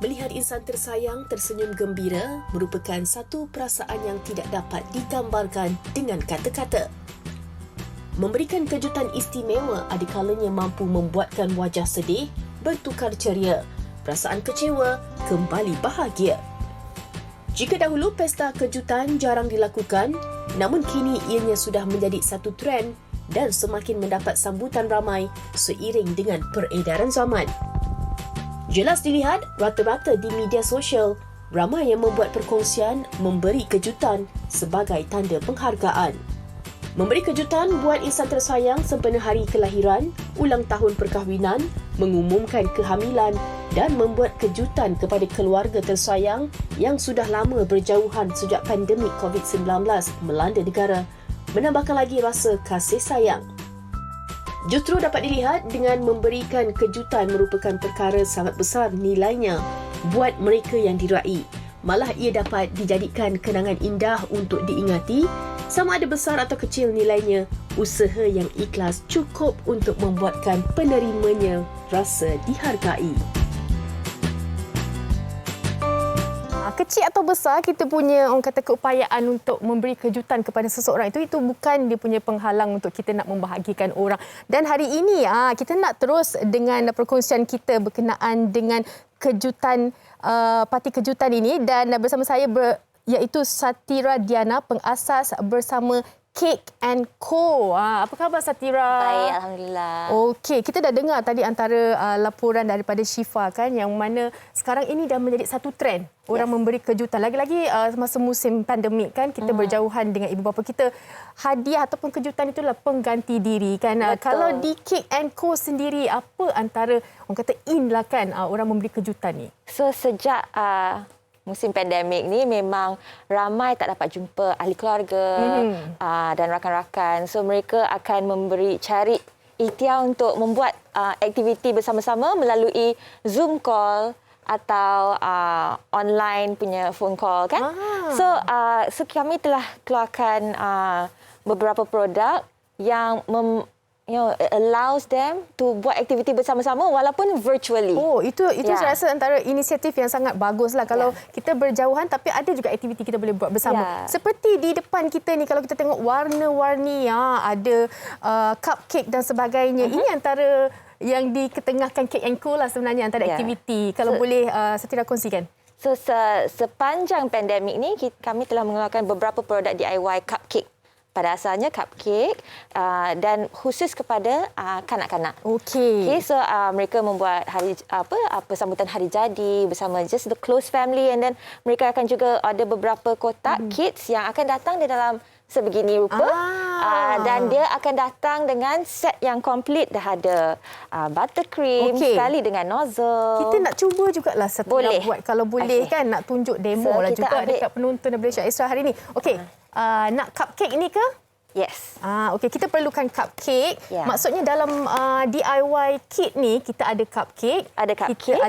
Melihat insan tersayang tersenyum gembira merupakan satu perasaan yang tidak dapat digambarkan dengan kata-kata. Memberikan kejutan istimewa ada kalanya mampu membuatkan wajah sedih bertukar ceria, perasaan kecewa kembali bahagia. Jika dahulu pesta kejutan jarang dilakukan, namun kini ianya sudah menjadi satu trend dan semakin mendapat sambutan ramai seiring dengan peredaran zaman. Jelas dilihat rata-rata di media sosial, ramai yang membuat perkongsian memberi kejutan sebagai tanda penghargaan. Memberi kejutan buat insan tersayang sempena hari kelahiran, ulang tahun perkahwinan, mengumumkan kehamilan dan membuat kejutan kepada keluarga tersayang yang sudah lama berjauhan sejak pandemik COVID-19 melanda negara, menambahkan lagi rasa kasih sayang. Justru dapat dilihat dengan memberikan kejutan merupakan perkara sangat besar nilainya buat mereka yang diraih. Malah ia dapat dijadikan kenangan indah untuk diingati, sama ada besar atau kecil nilainya, usaha yang ikhlas cukup untuk membuatkan penerimanya rasa dihargai. Kecil atau besar, kita punya orang kata keupayaan untuk memberi kejutan kepada seseorang itu bukan dia punya penghalang untuk kita nak membahagikan orang. Dan hari ini kita nak terus dengan perkongsian kita berkenaan dengan kejutan, parti kejutan ini, dan bersama saya iaitu Satira Diana, pengasas bersama Cake and Co. Apa khabar Satira? Baik, alhamdulillah. Okey, kita dah dengar tadi antara laporan daripada Syifa kan, yang mana sekarang ini dah menjadi satu trend. Orang memberi kejutan. Lagi-lagi masa musim pandemik kan, kita berjauhan dengan ibu bapa kita. Hadiah ataupun kejutan itulah pengganti diri kan. Kalau di Cake and Co sendiri, apa antara orang kata in lah kan orang memberi kejutan ni? So sejak musim pandemik ni memang ramai tak dapat jumpa ahli keluarga dan rakan-rakan. So mereka akan cari ikhtiar untuk membuat aktiviti bersama-sama melalui Zoom call atau online punya phone call kan. So kami telah keluarkan beberapa produk yang allows them to buat aktiviti bersama-sama walaupun virtually. Oh, itu saya rasa antara inisiatif yang sangat baguslah kalau kita berjauhan tapi ada juga aktiviti kita boleh buat bersama. Seperti di depan kita ni, kalau kita tengok warna-warni, ada cupcake dan sebagainya. Ini antara yang diketengahkan Cake and Co lah sebenarnya, antara aktiviti. Kalau boleh Satira kongsikan. So sepanjang pandemik ni kami telah mengeluarkan beberapa produk DIY cupcake. Pada asalnya cupcake dan khusus kepada kanak-kanak. Okey. So mereka membuat sambutan hari jadi bersama just the close family, and then mereka akan juga ada beberapa kotak kits yang akan datang di dalam sebegini rupa. Dan dia akan datang dengan set yang komplit, dah ada buttercream sekali dengan nozzle. Kita nak cuba jugalah Satira buat, kalau boleh kan, nak tunjuk demo lah juga dekat penonton daripada Malaysia Extra hari ini. Okey. Nak cupcake ni ke? Yes. Okey, kita perlukan cupcake. Maksudnya dalam DIY kit ni kita ada cupcake. Ada cupcake. Kita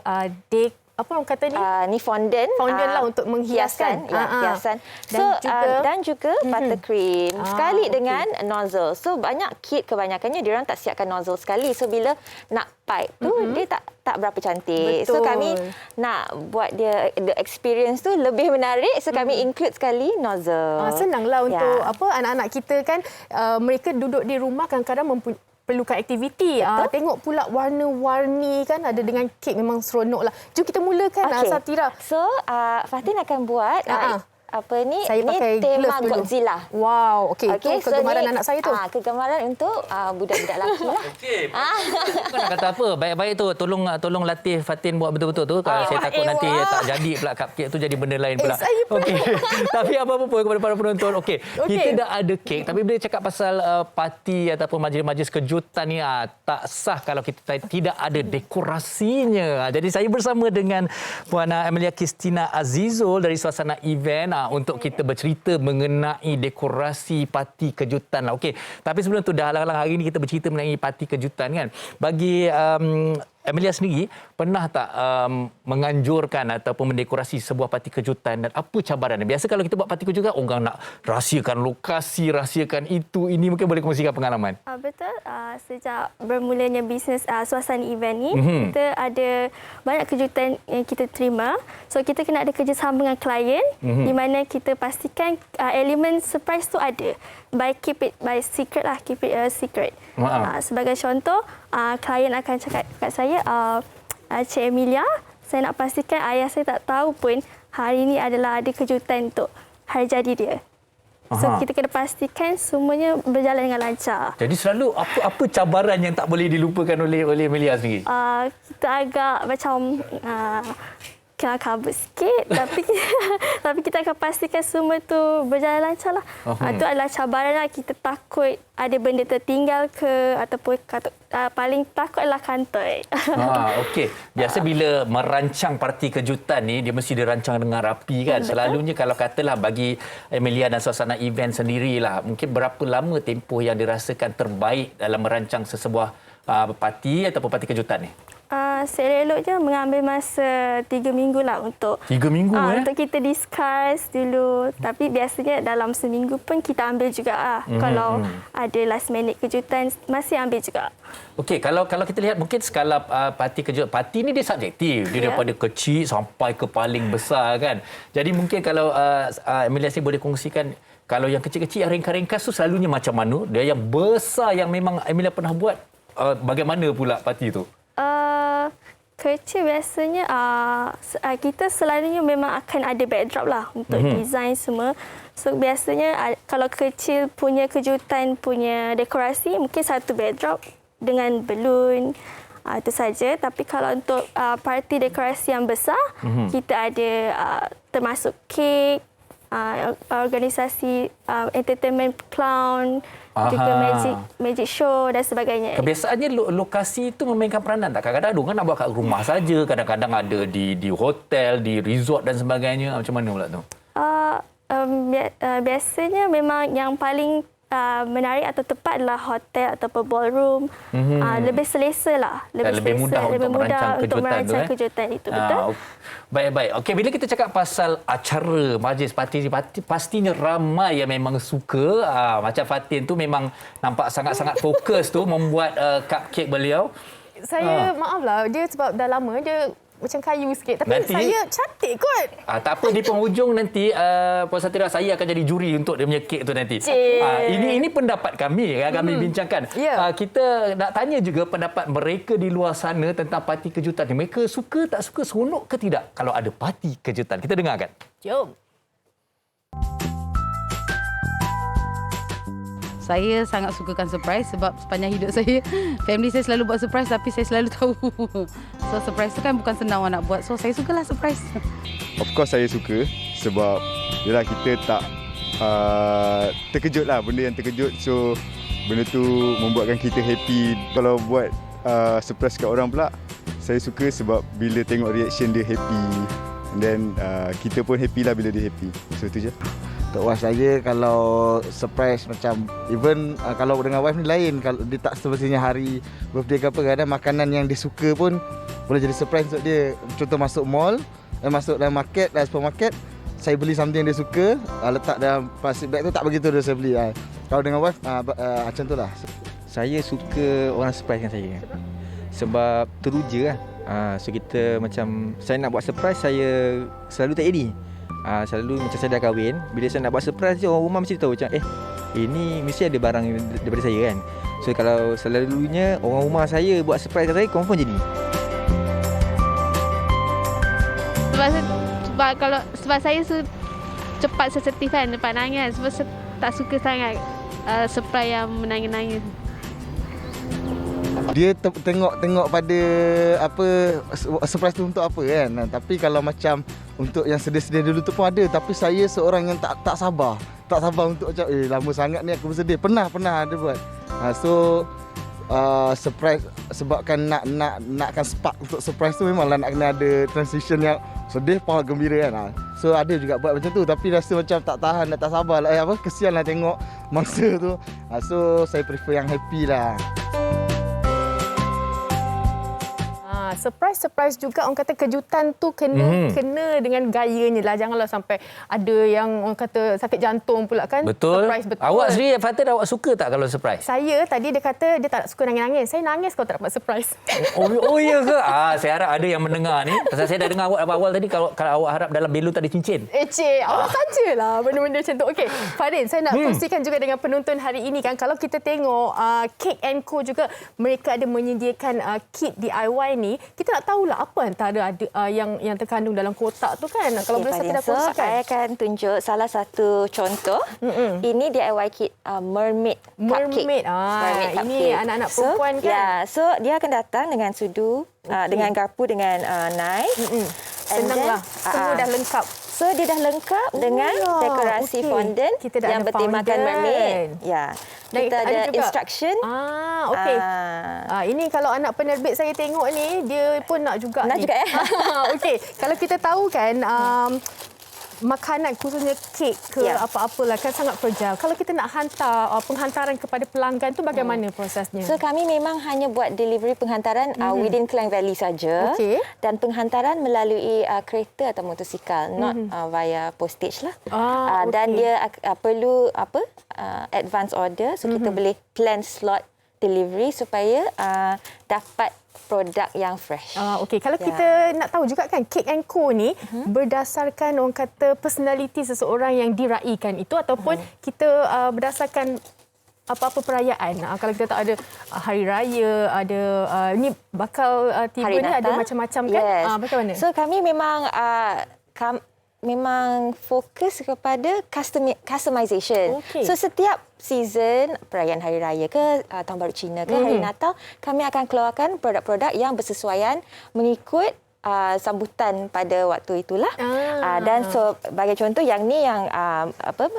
ada apa orang kata ni? Ni fondant. Fondant lah untuk menghiaskan. Hiasan. Dan juga buttercream. Sekali dengan nozzle. So banyak kit kebanyakannya diorang tak siapkan nozzle sekali. So bila nak pipe tu dia tak berapa cantik. Betul. So kami nak buat dia the experience tu lebih menarik. So kami include sekali nozzle. Senanglah untuk anak-anak kita kan, mereka duduk di rumah kadang-kadang perlukan aktiviti. Tengok pula warna-warni kan, ada dengan kek, memang seronok lah. Jom kita mulakan Satira. So Fatin akan buat saya pakai tema glove dulu. Godzilla. Wow, okey. Itu kegemaran anak saya tu. Kegemaran untuk budak-budak lelaki lah. Okey. Bukan nak kata apa, baik-baik tu tolong latih Fatin buat betul-betul tu. Kalau saya takut nanti tak jadi pula cupcake tu jadi benda lain pula. Okey. Tapi apa-apa pun kepada para penonton. Okey. Kita dah ada kek, tapi bila cakap pasal parti ataupun majlis-majlis kejutan ni tak sah kalau kita tidak ada dekorasinya. Jadi saya bersama dengan Puan Amelia Christina Azizul dari suasana event untuk kita bercerita mengenai dekorasi parti kejutan lah. Okey, tapi sebelum tu dah halang-halang hari ini kita bercerita mengenai parti kejutan kan. Bagi Amelia sendiri pernah tak menganjurkan ataupun mendekorasi sebuah parti kejutan dan apa cabarannya? Biasa kalau kita buat parti kejutan, orang nak rahsiakan lokasi, rahsiakan itu, ini mungkin boleh kongsikan pengalaman. Betul. Sejak bermulanya bisnes suasana event ni, kita ada banyak kejutan yang kita terima. So, kita kena ada kerjasama dengan klien di mana kita pastikan elemen surprise tu ada. Keep it secret lah. Keep it secret. Sebagai contoh, klien akan cakap kat saya, Cik Amelia, saya nak pastikan ayah saya tak tahu pun hari ini adalah ada kejutan untuk hari jadi dia. So, kita kena pastikan semuanya berjalan dengan lancar. Jadi selalu apa cabaran yang tak boleh dilupakan oleh Amelia sendiri? Kita agak macam kena kabut sikit tapi kita akan pastikan semua tu berjalan lancar lah. Itu adalah cabaran lah. Kita takut ada benda tertinggal ke ataupun paling takut adalah kantoi. Okey. Biasa bila merancang parti kejutan ni dia mesti dirancang dengan rapi kan. Selalunya kalau katalah bagi Amelia dan suasana event sendirilah, mungkin berapa lama tempoh yang dirasakan terbaik dalam merancang sesebuah parti ataupun parti kejutan ni? Seleloknya mengambil masa 3 minggu lah untuk 3 minggu untuk kita discuss dulu. Tapi biasanya dalam seminggu pun kita ambil juga lah. Kalau ada last minute kejutan masih ambil juga. Okey, kalau kita lihat mungkin skala parti kejutan, parti ni dia subjektif. Dia daripada kecil sampai ke paling besar kan. Jadi mungkin kalau Amelia boleh kongsikan, kalau yang kecil-kecil yang ringkas-ringkas tu selalunya macam mana? Dia yang besar yang memang Amelia pernah buat, bagaimana pula parti tu? Kecil biasanya kita selalunya memang akan ada backdrop lah untuk design semua. So biasanya kalau kecil punya kejutan punya dekorasi mungkin satu backdrop dengan balloon itu saja. Tapi kalau untuk parti dekorasi yang besar, kita ada termasuk kek, organisasi entertainment clown, juga magic show dan sebagainya. Kebiasaannya lokasi itu memainkan peranan tak? Kadang-kadang ada orang nak buat kat rumah saja, kadang-kadang ada di hotel, di resort dan sebagainya. Macam mana pula tu? Biasanya memang yang paling menarik atau tepat adalah hotel ataupun ballroom. Lebih selesa lah. Lebih mudah untuk merancang kejutan itu. Betul? Baik-baik. Okey, bila kita cakap pasal acara majlis parti, pastinya ramai yang memang suka. Macam Fatin tu memang nampak sangat-sangat fokus tu membuat cupcake beliau. Saya maaflah, dia sebab dah lama dia macam kayu sikit. Tapi nanti, saya cantik kot. Tak apa, di penghujung nanti Puan Satira, saya akan jadi juri untuk dia punya kek tu nanti. Ini pendapat kami yang kami bincangkan. Kita nak tanya juga pendapat mereka di luar sana tentang parti kejutan ni. Mereka suka tak suka, seronok ke tidak kalau ada parti kejutan? Kita dengarkan. Jom. Saya sangat sukakan surprise sebab sepanjang hidup saya, family saya selalu buat surprise tapi saya selalu tahu. So surprise tu kan bukan senang nak buat. So saya sukalah surprise. Of course saya suka sebab yalah kita tak terkejut lah, benda yang terkejut. So benda tu membuatkan kita happy. Kalau buat surprise kat orang pula, saya suka sebab bila tengok reaction dia happy. And then kita pun happy lah bila dia happy. So itu je. Untuk wife saya, kalau surprise macam even kalau dengan wife ni lain, kalau dia tak semestinya hari birthday ke apa, kadang makanan yang dia suka pun boleh jadi surprise untuk dia. Contoh masuk mall, masuk dalam market, dalam supermarket, saya beli something yang dia suka, letak dalam plastic bag tu, tak begitu dia saya beli. Kalau dengan wife macam tu lah. Saya suka orang surprise dengan saya sebab teruja lah. So kita macam saya nak buat surprise, saya selalu tak ready. Selalu macam saya dah kahwin, bila saya nak buat surprise je, orang rumah mesti tahu macam ini mesti ada barang daripada saya kan. So kalau selalunya orang rumah saya buat surprise kat saya, confirm jadi. Sebab saya cepat sensitif kan, cepat nangis. Sebab saya tak suka sangat surprise yang menangis-nangis. Dia tengok pada apa surprise tu untuk apa kan. Tapi kalau macam untuk yang sedih-sedih dulu tu pun ada, tapi saya seorang yang tak sabar untuk macam lama sangat ni aku bersedih. Pernah ada buat. So surprise sebabkan nakkan spark untuk surprise tu, memanglah nak kena ada transition yang sedih power gembira kan. So ada juga buat macam tu, tapi rasa macam tak tahan, tak sabar lah, kesian lah tengok mangsa tu. So saya prefer yang happy lah. Surprise juga orang kata kejutan tu kena dengan gayanya lah. Janganlah sampai ada yang orang kata sakit jantung pula kan. Betul. Surprise betul. Awak sendiri Fatin, awak suka tak kalau surprise? Saya tadi dia kata dia tak suka nangis-nangis. Saya nangis kalau tak dapat surprise. Oh ya ke? Saya harap ada yang mendengar ni. Pasal saya dah dengar awak awal tadi kalau awak harap dalam belon tak ada cincin. Awak sajalah benda-benda macam tu. Okey, Farin, saya nak kongsikan juga dengan penonton hari ini kan. Kalau kita tengok Cake & Co juga mereka ada menyediakan kit DIY ni. Kita nak tahulah apa antara yang terkandung dalam kotak tu kan. Kalau boleh saya tidak kongsikan. Saya akan tunjuk salah satu contoh. Ini DIY kit mermaid cupcake. Mermaid ini anak-anak perempuan kan. Ya, so dia akan datang dengan sudu, dengan garpu, dengan knife. Senanglah. Semua dah lengkap. So dia dah lengkap dengan dekorasi fondant yang bertemakan mermaid. Ya. Kita ada instruction. Okey. Ini kalau anak penerbit saya tengok ni, dia pun nak juga nak ni. juga ya. Okey, kalau kita tahu kan makanan khususnya kek ke apa-apalah kan sangat fragile. Kalau kita nak hantar penghantaran kepada pelanggan tu bagaimana prosesnya? So kami memang hanya buat delivery penghantaran within Klang Valley saja. Dan penghantaran melalui kereta atau motosikal, not via postage lah. Dan dia perlu advance order, so kita boleh plan slot delivery supaya dapat produk yang fresh. Okey, kalau kita nak tahu juga kan Cake & Co ni berdasarkan orang kata personality seseorang yang diraikan itu ataupun kita berdasarkan apa-apa perayaan. Kalau kita tak ada hari raya, ada ni bakal tiba hari ni Natal, ada macam-macam kan. Bagaimana? So kami memang fokus kepada customization. So setiap season, perayaan Hari Raya ke, Tahun Baru Cina ke, Hari Natal, kami akan keluarkan produk-produk yang bersesuaian mengikut sambutan pada waktu itulah. Dan so bagi contoh yang ni yang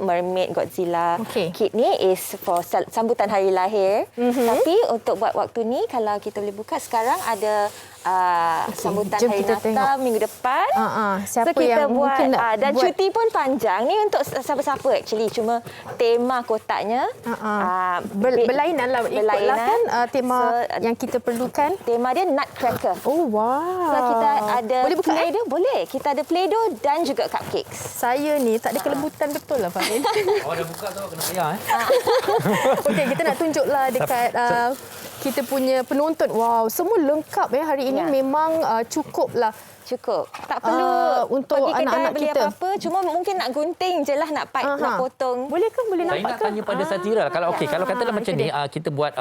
Mermaid Godzilla kit ni is for sambutan hari lahir. Tapi untuk buat waktu ni kalau kita boleh buka sekarang ada sambutan hari Natal minggu depan. Siapa so kita yang buat mungkin nak dan buat cuti pun panjang ni untuk siapa-siapa actually, cuma tema kotaknya berlainan lah, ikutlah kan tema yang kita perlukan. Tema dia nutcracker. Oh wow. So kita ada boleh buka Play-Doh, boleh. Kita ada Play-Doh dan juga cupcakes. Saya ni tak ada kelembutan betul lah Farin. Dah buka tu kena bayar Okey, kita nak tunjuklah dekat kita punya penonton. Wow, semua lengkap hari ini memang cukup lah. Cukup. Tak perlu untuk pergi anak-anak beli kita. Apa-apa. Cuma mungkin nak gunting je lah, nak nak potong. Boleh ke? Boleh saya nampak ke? nak tanya pada Satira. Kalau kalau katalah macam ni, kita buat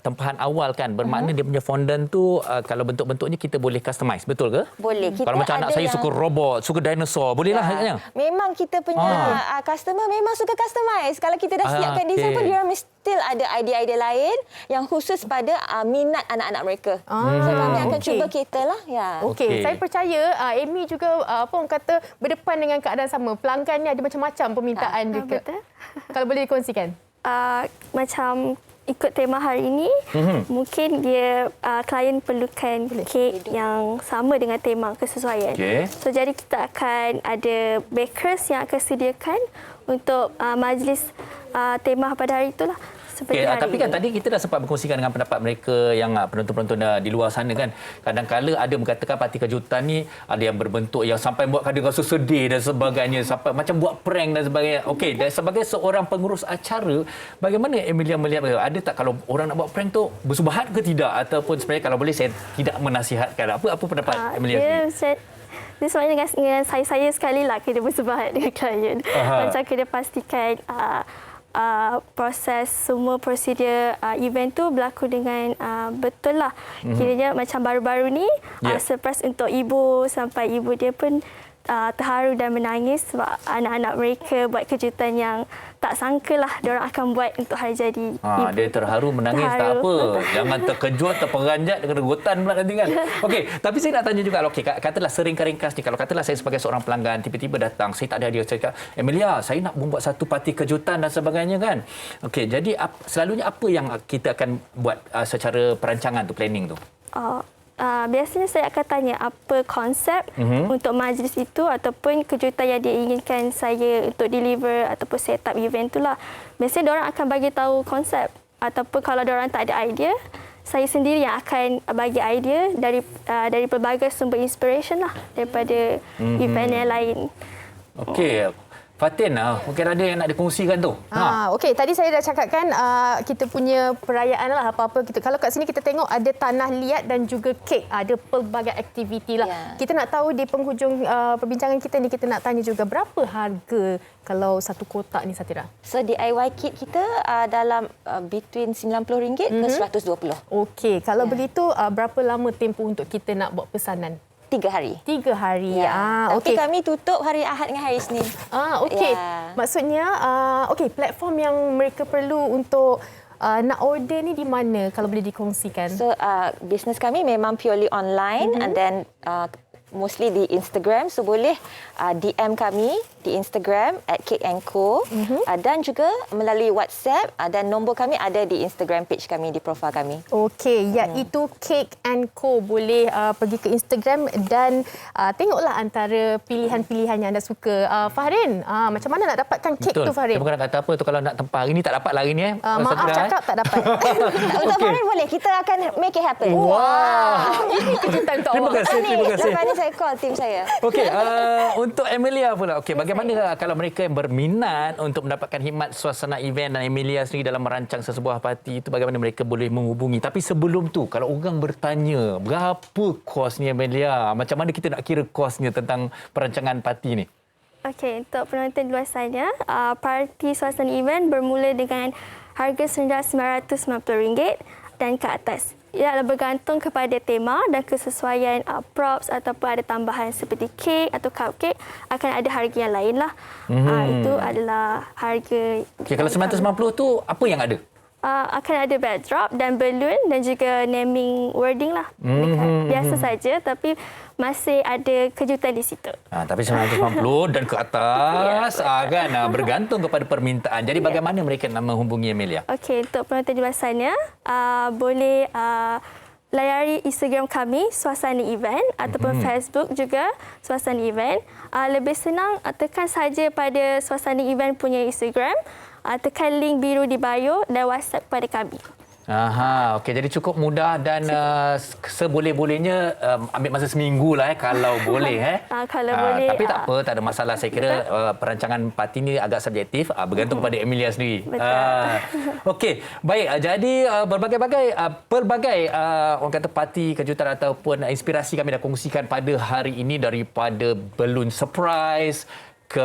tempahan awal kan. Bermakna dia punya fondant tu, kalau bentuk-bentuknya kita boleh customize. Betul ke? Boleh. Kita kalau macam anak saya suka robot, suka dinosaur, boleh lah. Memang kita punya customer memang suka customize. Kalau kita dah siapkan design pun, dia still ada idea-idea lain yang khusus pada minat anak-anak mereka. So kami akan cuba cater lah. Okey, saya percaya Amy juga apa orang kata berdepan dengan keadaan sama. Pelanggan ni ada macam-macam permintaan juga. Betul. Kalau boleh dikongsikan. Macam ikut tema hari ini, mungkin dia klien perlukan kek yang sama dengan tema kesesuaian. So jadi kita akan ada bakers yang akan sediakan untuk majlis tema pada hari itulah. Tapi kan tadi kita dah sempat berkongsikan dengan pendapat mereka yang penonton-penonton di luar sana kan. Kadang-kala ada mengatakan parti kejutan ni ada yang berbentuk yang sampai buat kadang rasa sedih dan sebagainya, sampai macam buat prank dan sebagainya. Okey, dan sebagai seorang pengurus acara, bagaimana Emilia melihat, ada tak kalau orang nak buat prank tu bersubahat ke tidak, ataupun sebenarnya kalau boleh saya tidak menasihatkan. Apa pendapat Emilia? Dia sebenarnya dengan saya sekali lah kena bersubahat dengan klien. Macam kena pastikan proses semua prosedur event tu berlaku dengan betul lah. Kiranya macam baru-baru ni surprise untuk ibu, sampai ibu dia pun terharu dan menangis sebab anak-anak mereka buat kejutan yang tak sangkalah diorang akan buat untuk hari jadi ibu. Dia terharu, menangis tak apa. Jangan terkejut, terperanjat, kena gotan pula nanti kan. Okey, tapi saya nak tanya juga, katalah seringkas ni, kalau katalah saya sebagai seorang pelanggan tiba-tiba datang, saya tak ada hadiah, saya cakap, Emilia, saya nak membuat satu parti kejutan dan sebagainya kan. Okey, jadi selalunya apa yang kita akan buat secara perancangan tu, planning tu? Biasanya saya akan tanya apa konsep untuk majlis itu ataupun kejutan yang dia inginkan saya untuk deliver ataupun set up event itulah. Biasanya diorang akan bagi tahu konsep, ataupun kalau diorang tak ada idea, saya sendiri yang akan bagi idea dari pelbagai sumber inspiration lah daripada event yang lain. Okey. Fatin, mungkin ada yang nak dikongsikan tu. Okey, tadi saya dah cakapkan kita punya perayaan lah apa-apa kita. Kalau kat sini kita tengok ada tanah liat dan juga kek, ada pelbagai aktiviti lah. Ya. Kita nak tahu di penghujung perbincangan kita ni, kita nak tanya juga berapa harga kalau satu kotak ni, Satira? So DIY kit kita dalam between RM90 ke RM120. Okey, kalau begitu berapa lama tempoh untuk kita nak buat pesanan? 3 hari. 3 hari. Ya. Tapi okey. kami tutup hari Ahad dengan hari Isnin. Okey. Ya. Maksudnya okey, platform yang mereka perlu untuk nak order ni di mana kalau boleh dikongsikan? So business kami memang purely online and then mostly di Instagram. So boleh DM kami di Instagram @Cake&Co dan juga melalui WhatsApp dan nombor kami ada di Instagram page kami, di profil kami. Okey, iaitu Cake&Co. Boleh pergi ke Instagram dan tengoklah antara pilihan-pilihan yang anda suka. Fahrin, macam mana nak dapatkan kek tu, Fahrin? Saya bukan nak kata apa tu, kalau nak tempah hari ni tak dapat lah hari ni. Maaf cakap tak dapat. Untuk Fahrin boleh, kita akan make it happen. Wow. Ini kejutan untuk Terima awak. kasih, terima kasih. Lepas ni saya call tim saya. Okey, untuk Emilia pula. Okey, bagaimana kalau mereka yang berminat untuk mendapatkan khidmat suasana event dan Emilia sendiri dalam merancang sesebuah parti itu, bagaimana mereka boleh menghubungi? Tapi sebelum tu, kalau orang bertanya, berapa kosnya Emilia? Macam mana kita nak kira kosnya tentang perancangan parti ni? Okey, untuk penonton di luar sana, parti suasana event bermula dengan harga serendah RM990 dan ke atas. Ia adalah bergantung kepada tema dan kesesuaian props ataupun ada tambahan seperti kek atau cupcake, akan ada harga yang lain lah. Itu adalah harga. Okey, kalau 990 tu apa yang ada? Akan ada backdrop dan balloon dan juga naming wording lah. Biasa saja, tapi masih ada kejutan di situ. Tapi 990 dan ke atas kan bergantung kepada permintaan. Jadi bagaimana mereka nak menghubungi Emilia? Okey, untuk penonton di luar sana, boleh layari Instagram kami, Suasana Event, ataupun Facebook juga, Suasana Event. Lebih senang, tekan saja pada Suasana Event punya Instagram, tekan link biru di bio dan WhatsApp kepada kami. Okey, jadi cukup mudah dan seboleh-bolehnya ambil masa seminggu lah kalau boleh. Kalau boleh. Tapi tak apa, tak ada masalah. Saya kira perancangan parti ni agak subjektif, bergantung kepada Emilia sendiri. Okey, baik. Jadi pelbagai orang kata parti, kejutan ataupun inspirasi kami dah kongsikan pada hari ini, daripada balloon surprise ke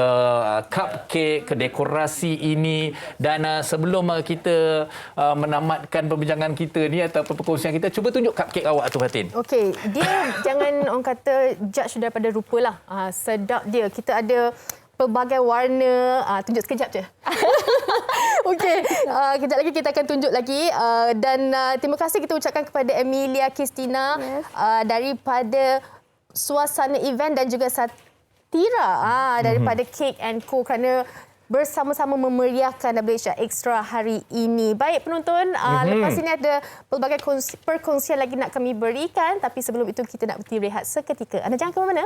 cupcake, ke dekorasi ini. Dan sebelum kita menamatkan perbincangan kita ni atau perkongsian kita, cuba tunjuk cupcake awak tu, Fatin. Okey, dia jangan orang kata judge daripada rupa lah. Sedap dia. Kita ada pelbagai warna. Tunjuk sekejap je. Okey, kejap lagi kita akan tunjuk lagi. Dan terima kasih kita ucapkan kepada Emilia Kristina daripada Suasana Event dan juga Satira daripada Cake&Co kerana bersama-sama memeriahkan WHR Extra hari ini. Baik penonton, lepas ini ada pelbagai perkongsian lagi nak kami berikan, tapi sebelum itu kita nak berhenti rehat seketika. Anda jangan ke mana-mana.